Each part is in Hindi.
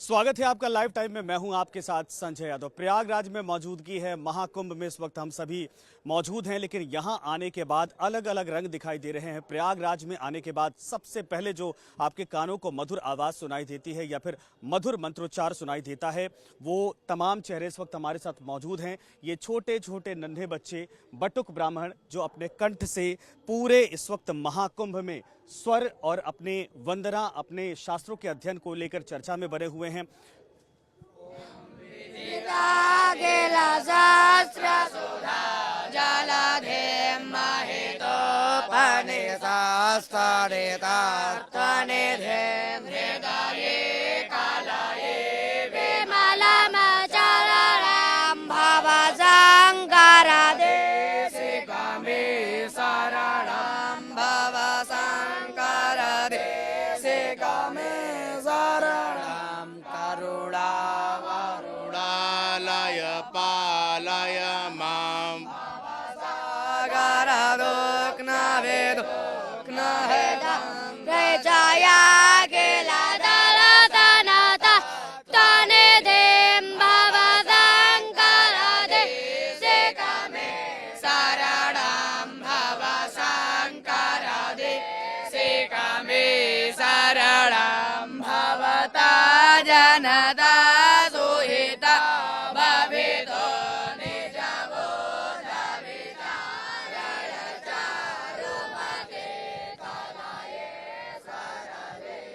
स्वागत है आपका लाइव टाइम में। मैं हूं आपके साथ संजय यादव। प्रयागराज में मौजूदगी है, महाकुंभ में इस वक्त हम सभी मौजूद हैं, लेकिन यहां आने के बाद अलग अलग रंग दिखाई दे रहे हैं। प्रयागराज में आने के बाद सबसे पहले जो आपके कानों को मधुर आवाज सुनाई देती है या फिर मधुर मंत्रोच्चार सुनाई देता है, वो तमाम चेहरे इस वक्त हमारे साथ मौजूद हैं। ये छोटे छोटे नन्हे बच्चे, बटुक ब्राह्मण, जो अपने कंठ से पूरे इस वक्त महाकुंभ में स्वर और अपने वंदना, अपने शास्त्रों के अध्ययन को लेकर चर्चा में बने हुए हैं।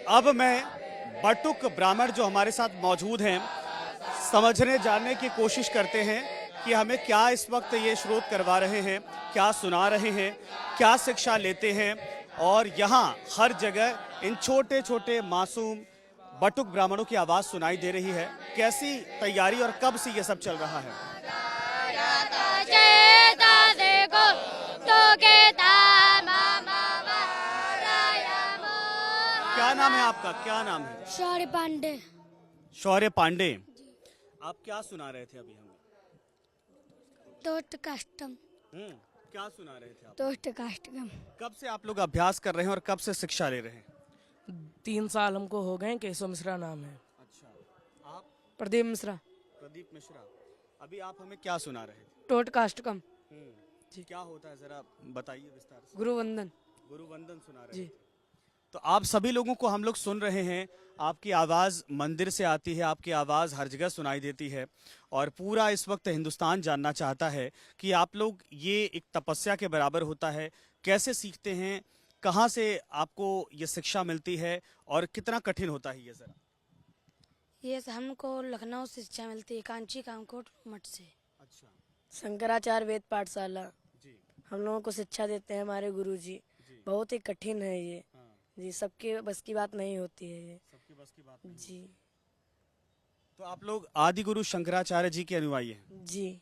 अब मैं बटुक ब्राह्मण जो हमारे साथ मौजूद हैं, समझने जानने की कोशिश करते हैं कि हमें क्या इस वक्त ये श्रोत करवा रहे हैं, क्या सुना रहे हैं, क्या शिक्षा लेते हैं। और यहाँ हर जगह इन छोटे छोटे मासूम बटुक ब्राह्मणों की आवाज सुनाई दे रही है। कैसी तैयारी और कब से ये सब चल रहा है? क्या नाम है आपका? क्या नाम है? शौर्य पांडे। शौर्य पांडे, आप क्या सुना रहे थे अभी हमें? Toast custom. क्या सुना रहे थे आप? Toast custom. कब से आप लोग अभ्यास कर रहे हैं और कब से शिक्षा ले रहे हैं? 3 साल हमको हो गए। केशव मिश्रा नाम है। अच्छा, आप? प्रदीप मिश्रा। प्रदीप मिश्रा। अभी आप हमें क्या सुना रहे थे? टोट कास्टकम। क्या होता है, जरा बताइए विस्तार से। गुरुवंदन। गुरुवंदन सुना रहे जी। थे। तो आप सभी लोगों को हम लोग सुन रहे हैं। आपकी आवाज़ मंदिर से आती है, आपकी आवाज़ हर जगह सुनाई देती है, और पूरा इस वक्त हिंदुस्तान जानना चाहता है कि आप लोग, ये एक तपस्या के बराबर होता है। कैसे सीखते हैं, कहाँ से आपको ये शिक्षा मिलती है और कितना कठिन होता है ये? जरा ये हमको लखनऊ से शिक्षा मिलती है, कांची कामकोट मठ से। अच्छा शंकराचार्य वेद पाठशाला जी। हम लोगों को शिक्षा देते हैं हमारे गुरुजी। बहुत ही कठिन है ये। जी, सबके बस की बात नहीं होती है ये। सबके बस की बात नहीं। जी। तो आप लोग आदि गुरु शंकराचार्य जी के अनुयायी हैं? जी।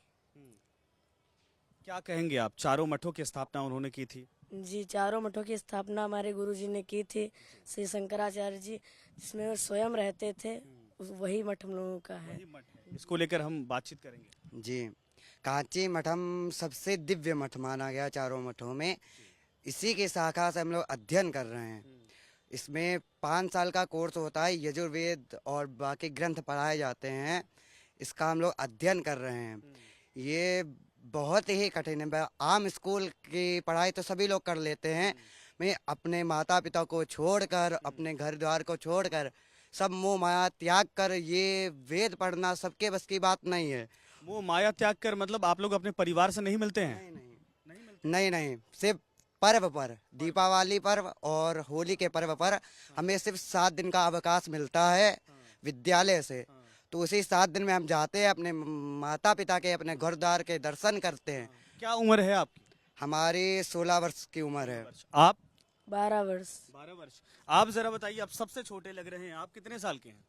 क्या कहेंगे आप? चारों मठों की स्थापना उन्होंने की थी। जी, चारों मठों की स्थापना हमारे गुरुजी ने की थी, श्री शंकराचार्य जी, जिसमें वो स्वयं रहते थे। वही मठ हम लोगों का है। वही मठ है। इसको लेकर हम बातचीत करेंगे। जी, कांची मठम सबसे दिव्य मठ माना गया चारों मठों में। इसी की शाखा से हम लोग अध्ययन कर रहे हैं। इसमें 5 साल का कोर्स होता है, यजुर्वेद और बाकी ग्रंथ पढ़ाए जाते हैं। इसका हम लोग अध्ययन कर रहे हैं। ये बहुत ही कठिन है। आम स्कूल की पढ़ाई तो सभी लोग कर लेते हैं। मैं अपने माता पिता को छोड़कर, अपने घर द्वार को छोड़कर, सब मोह माया त्याग कर ये वेद पढ़ना सबके बस की बात नहीं है। मोह माया त्याग कर मतलब आप लोग अपने परिवार से नहीं मिलते हैं? नहीं, सिर्फ पर्व पर, दीपावली पर्व और होली के पर्व पर हमें सिर्फ 7 दिन का अवकाश मिलता है विद्यालय से। तो उसी 7 दिन में हम जाते हैं, अपने माता पिता के, अपने घर द्वार के दर्शन करते हैं। क्या उम्र है आपकी? हमारी 16 वर्ष की उम्र है। आप? 12 वर्ष। 12 वर्ष। आप जरा बताइए, आप सबसे छोटे लग रहे हैं। आप कितने साल के हैं?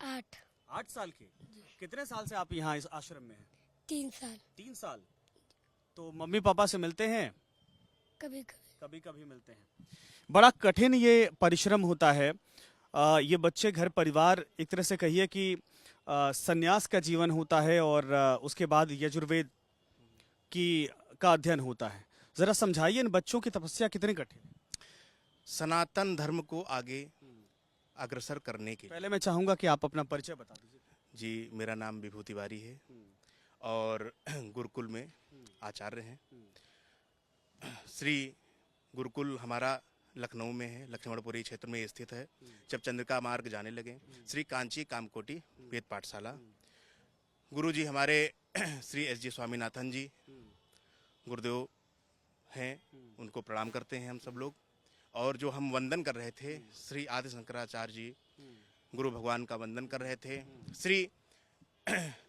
8। 8 साल के। कितने साल से आप यहाँ इस आश्रम में हैं? 3 साल। 3 साल। तो मम्मी पापा से मिलते हैं? कभी कभी कभी मिलते हैं। बड़ा कठिन ये परिश्रम होता है। ये बच्चे, घर परिवार, एक तरह से कहिए कि संन्यास का जीवन होता है, और उसके बाद यजुर्वेद का अध्ययन होता है। जरा समझाइए इन बच्चों की तपस्या कितनी कठिन है? सनातन धर्म को आगे अग्रसर करने के लिए। पहले मैं चाहूंगा कि आप अपना परिचय बता दीजिए। जी, मेरा नाम विभूति तिवारी है और गुरुकुल में आचार्य हैं। श्री गुरुकुल हमारा लखनऊ में है, लक्ष्मणपुरी क्षेत्र में स्थित है। जब चंद्रिका मार्ग जाने लगे, श्री कांची कामकोटि वेद पाठशाला। गुरुजी हमारे श्री एस जी स्वामीनाथन जी गुरुदेव हैं, उनको प्रणाम करते हैं हम सब लोग। और जो हम वंदन कर रहे थे, श्री आदि शंकराचार्य जी गुरु भगवान का वंदन कर रहे थे। श्री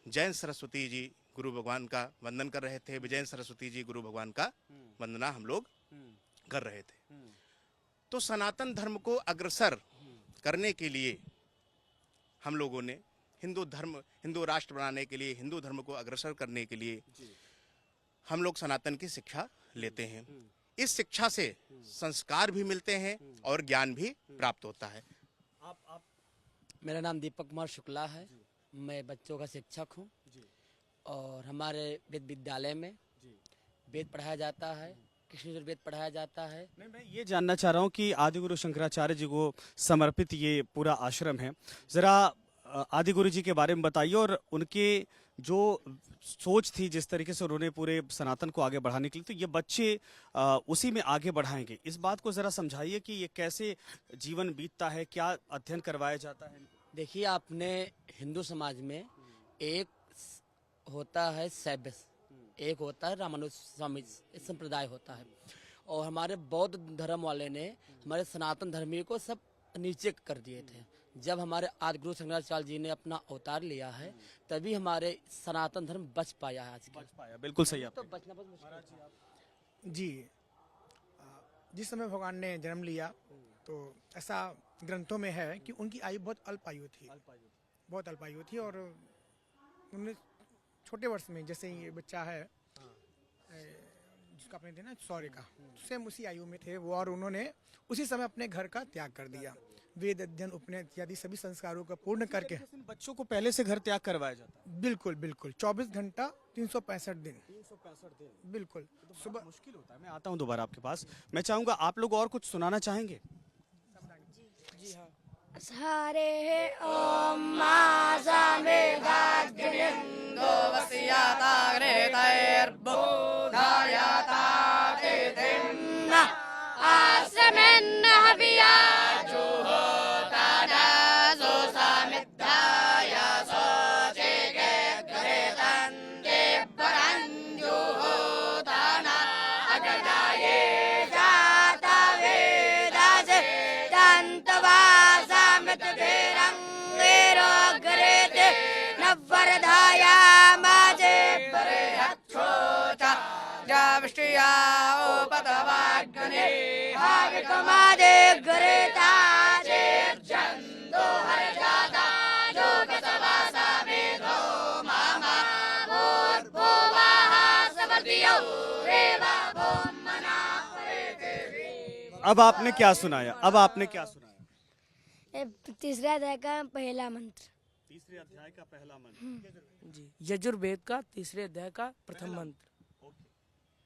जैन सरस्वती जी गुरु भगवान का वंदन कर रहे थे। विजय सरस्वती जी गुरु भगवान का वंदना हम लोग कर रहे थे। तो सनातन धर्म को अग्रसर करने के लिए हम लोगों ने हिंदू राष्ट्र बनाने के लिए, हिंदू धर्म को अग्रसर करने के लिए हम लोग सनातन की शिक्षा लेते हैं। इस शिक्षा से संस्कार भी मिलते हैं और ज्ञान भी प्राप्त होता है। आप मेरा नाम दीपक कुमार शुक्ला है। मैं बच्चों का शिक्षक हूँ और हमारे वेद विद्यालय में वेद पढ़ाया जाता है, कृष्ण यजुर्वेद पढ़ाया जाता है। मैं ये जानना चाह रहा हूँ कि आदिगुरु शंकराचार्य जी को समर्पित ये पूरा आश्रम है, जरा आदिगुरु जी के बारे में बताइए और उनके जो सोच थी, जिस तरीके से उन्होंने पूरे सनातन को आगे बढ़ाने के लिए, तो ये बच्चे उसी में आगे बढ़ाएंगे। इस बात को जरा समझाइए कि ये कैसे जीवन बीतता है, क्या अध्ययन करवाया जाता है। देखिए, आपने हिंदू समाज में एक होता है शैव, एक होता है रामानुज स्वामी संप्रदाय होता है, और हमारे बौद्ध धर्म वाले ने हमारे सनातन धर्मी को सब नीचे कर दिए थे। जब हमारे आदिगुरु शंकराचार्य जी ने अपना अवतार लिया है, तभी हमारे सनातन धर्म बच पाया है। आज बच पाया, बिल्कुल सही। तो बचना बहुत मुश्किल है। जी, जिस समय भगवान ने जन्म लिया तो ऐसा ग्रंथों में है कि उनकी आयु बहुत अल्प आयु थी, बहुत अल्प आयु थी। और उन्होंने छोटे वर्ष में, जैसे ये बच्चा है जिसका अपने थे ना सौर्य का, सेम उसी आयु में थे वो, और उन्होंने उसी समय अपने घर का त्याग कर दिया। वेद अध्ययन, उपनयन इत्यादि सभी संस्कारों को पूर्ण करके बच्चों को पहले से घर त्याग करवाया जाता है। बिल्कुल बिल्कुल 24 घंटा 365 दिन, बिल्कुल। सुबह मुश्किल होता है। मैं आता हूँ दोबारा आपके पास। मैं चाहूंगा आप लोग और कुछ सुनाना चाहेंगे। सारे ओम मा सामेधाग्निन्दो वस्याताग्रेतैर्बोधायातातिथिन्ना आसमेन्न हवियाजो होतादासो सामिद्धाय सोचेगे ग्रेतन्ते परञ्जो होताना अगदाये जाता वेदासे तन्तवा भेरंगेरोग्रेते नवरधाया माजे परेहच्छोचा जावष्टिया उपतवाग्ने हाविकमादे ग्रेताजे जन्दो हरजाता जोगसवासा मेधो मामा भूर्भुवः सवदियो रेवा भूमना परेते। अब आपने क्या सुनाया? तीसरे अध्याय का पहला मंत्र। तीसरे अध्याय का पहला मंत्र जी, यजुर्वेद का तीसरे अध्याय का प्रथम मंत्र।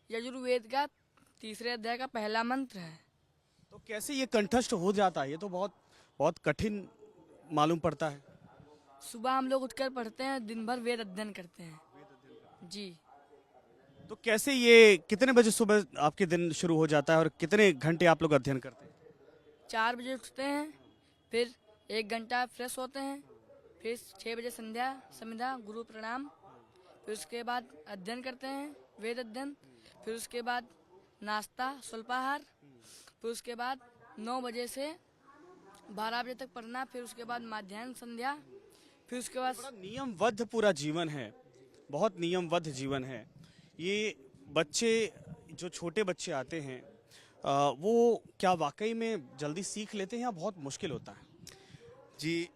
यजुर्वेद का तीसरे अध्याय का पहला मंत्र है। तो कैसे ये कंठस्थ हो जाता है? ये तो बहुत बहुत कठिन मालूम पड़ता है। सुबह हम लोग उठकर पढ़ते हैं, दिन भर वेद अध्ययन करते हैं। जी। तो कैसे ये कितने बजे सुबह आपके दिन शुरू हो जाता है और कितने घंटे आप लोग अध्ययन करते हैं? 4 बजे उठते हैं, फिर 1 घंटा फ्रेश होते हैं, फिर 6 बजे संध्या गुरु प्रणाम, फिर उसके बाद अध्ययन करते हैं, वेद अध्ययन, फिर उसके बाद नाश्ता स्वल्पाहार, फिर उसके बाद 9 बजे से 12 बजे तक पढ़ना, फिर उसके बाद माध्याह्न संध्या, फिर उसके बाद नियमबद्ध पूरा जीवन है, बहुत नियमबद्ध जीवन है। ये बच्चे जो छोटे बच्चे आते हैं वो क्या वाकई में जल्दी सीख लेते हैं या बहुत मुश्किल होता है? जी,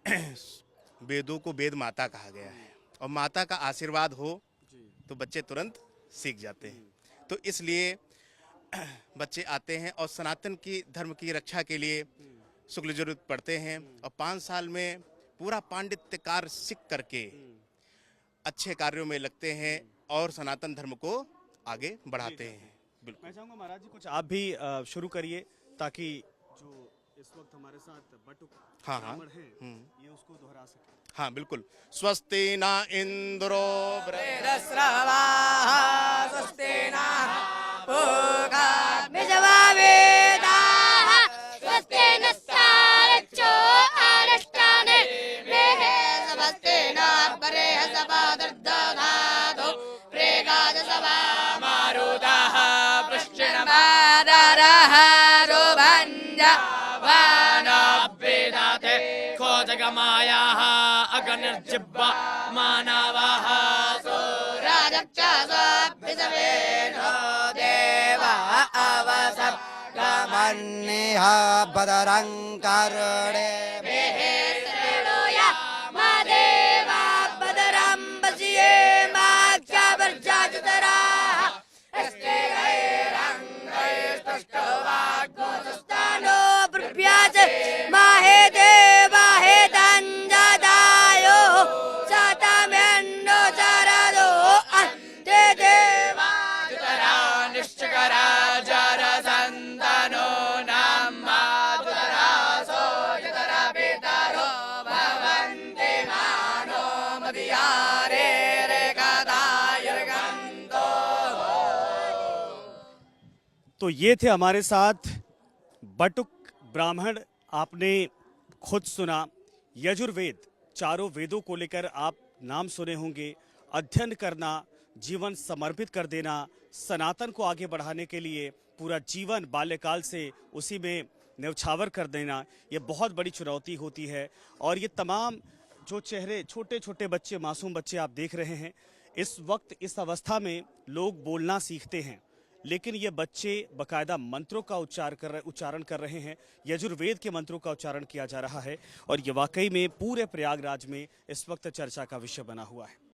वेदों को वेद माता कहा गया है और माता का आशीर्वाद हो तो बच्चे तुरंत सीख जाते हैं। तो इसलिए बच्चे आते हैं और सनातन की धर्म की रक्षा के लिए शुक्ल यजुर्वेद पढ़ते हैं और 5 साल में पूरा पांडित्य कार्य सीख करके अच्छे कार्यों में लगते हैं और सनातन धर्म को आगे बढ़ाते हैं। बिल्कुल। मैं चाहूँगा महाराज जी कुछ आप भी शुरू करिए ताकि जो इस वक्त हमारे साथ बटुक हाँ, हाँ। ब्राह्मण हैं, ये उसको दोहरा सके। हाँ बिल्कुल। स्वस्ति न इंद्रो स्वस्ति न विजवावेदाः स्वस्ति नस्तारच्चो आरष्टाने मेहे स्वस्ति न बृहस्पतिर्दधातु प्रेगादसवा मारुतः वृश्चिणमादरः रुभञ्ज वानभ्येदाते खोजगमायाः अगनिर्जिह्वा मानवः सूराजक्षसोऽभ्यसवेनो देवा अवसत् गमन्निह बदरङ्करुणे मेहे श्रेणोया मा देवा बदरं वसिये माक्षावर्जाजुतराः अस्ते गैरङ्गैस्तुष्टवाग्गोस्तस्थानो पृभ्याच माहे देवा हे तञ्जदायो सतमेन्नो चरदो अन्ते देवा जुतरा निश्चकरा जरसन्तनो नाम्माजुतरासो जुतरा पितरो भवन्ति मानो मदियारे रे कदायुर्गन्तो। तो ये थे हमारे साथ बटुक ब्राह्मण। आपने खुद सुना यजुर्वेद, चारों वेदों को लेकर आप नाम सुने होंगे। अध्ययन करना, जीवन समर्पित कर देना, सनातन को आगे बढ़ाने के लिए पूरा जीवन बाल्यकाल से उसी में न्यौछावर कर देना, ये बहुत बड़ी चुनौती होती है। और ये तमाम जो चेहरे, छोटे छोटे बच्चे, मासूम बच्चे आप देख रहे हैं, इस वक्त इस अवस्था में लोग बोलना सीखते हैं, लेकिन ये बच्चे बकायदा मंत्रों का उच्चारण कर रहे हैं। यजुर्वेद के मंत्रों का उच्चारण किया जा रहा है और ये वाकई में पूरे प्रयागराज में इस वक्त चर्चा का विषय बना हुआ है।